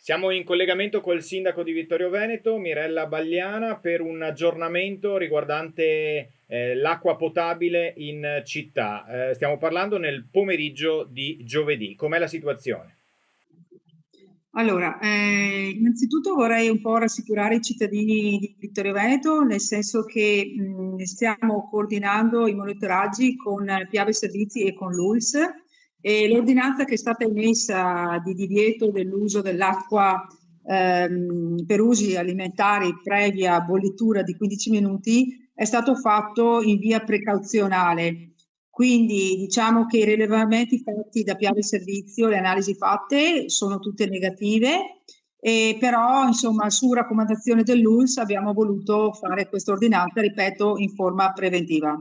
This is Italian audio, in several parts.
Siamo in collegamento col sindaco di Vittorio Veneto, Mirella Bagliana, per un aggiornamento riguardante l'acqua potabile in città. Stiamo parlando nel pomeriggio di giovedì. Com'è la situazione? Allora, innanzitutto vorrei un po' rassicurare i cittadini di Vittorio Veneto, nel senso che stiamo coordinando i monitoraggi con Piave Servizi e con l'ULS e l'ordinanza che è stata emessa di divieto dell'uso dell'acqua per usi alimentari previa bollitura di 15 minuti è stato fatto in via precauzionale. Quindi diciamo che i rilevamenti fatti da Piave Servizio, le analisi fatte sono tutte negative, però insomma su raccomandazione dell'ULS abbiamo voluto fare questa ordinanza, ripeto, in forma preventiva.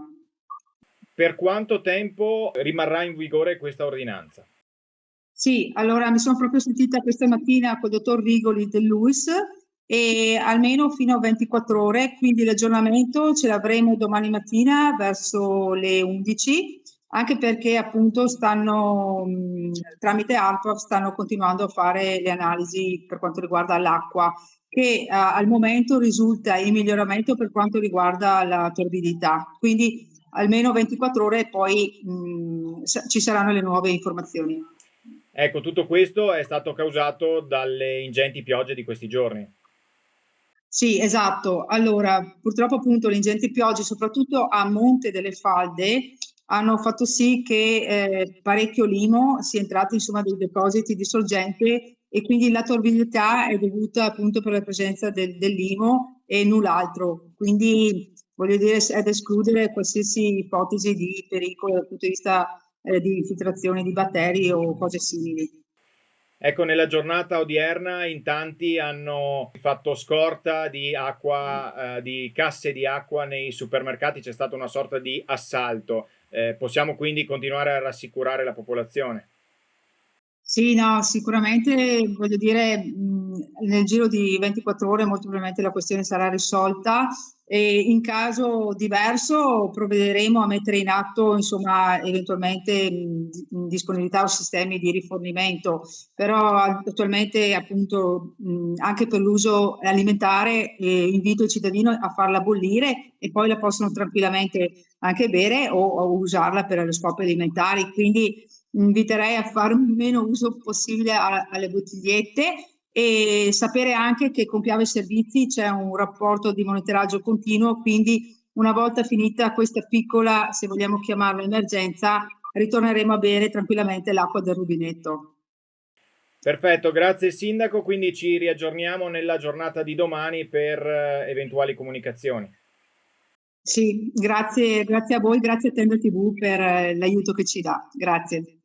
Per quanto tempo rimarrà in vigore questa ordinanza? Sì, allora mi sono proprio sentita questa mattina col dottor Rigoli dell'ULS e almeno fino a 24 ore, quindi l'aggiornamento ce l'avremo domani mattina verso le 11, anche perché appunto tramite ARPA stanno continuando a fare le analisi per quanto riguarda l'acqua, che al momento risulta in miglioramento per quanto riguarda la torbidità. Quindi almeno 24 ore e poi ci saranno le nuove informazioni. Ecco, tutto questo è stato causato dalle ingenti piogge di questi giorni. Sì, esatto. Allora, purtroppo appunto le ingenti piogge, soprattutto a monte delle falde, hanno fatto sì che parecchio limo sia entrato insomma dei depositi di sorgente e quindi la torbidità è dovuta appunto per la presenza del limo e null'altro. Quindi voglio dire, è da escludere qualsiasi ipotesi di pericolo dal punto di vista di infiltrazione di batteri o cose simili. Ecco, nella giornata odierna in tanti hanno fatto scorta di acqua, di casse di acqua nei supermercati, c'è stata una sorta di assalto. Possiamo quindi continuare a rassicurare la popolazione. Sì, no, sicuramente voglio dire, nel giro di 24 ore molto probabilmente la questione sarà risolta e in caso diverso provvederemo a mettere in atto, insomma, eventualmente disponibilità o sistemi di rifornimento, però attualmente appunto anche per l'uso alimentare invito il cittadino a farla bollire e poi la possono tranquillamente anche bere o usarla per lo scopi alimentari, quindi inviterei a fare meno uso possibile alle bottigliette e sapere anche che con Piave Servizi c'è un rapporto di monitoraggio continuo, quindi una volta finita questa piccola, se vogliamo chiamarla emergenza, ritorneremo a bere tranquillamente l'acqua del rubinetto. Perfetto, grazie Sindaco, quindi ci riaggiorniamo nella giornata di domani per eventuali comunicazioni. Sì, grazie, grazie a voi, grazie a Tenda TV per l'aiuto che ci dà. Grazie.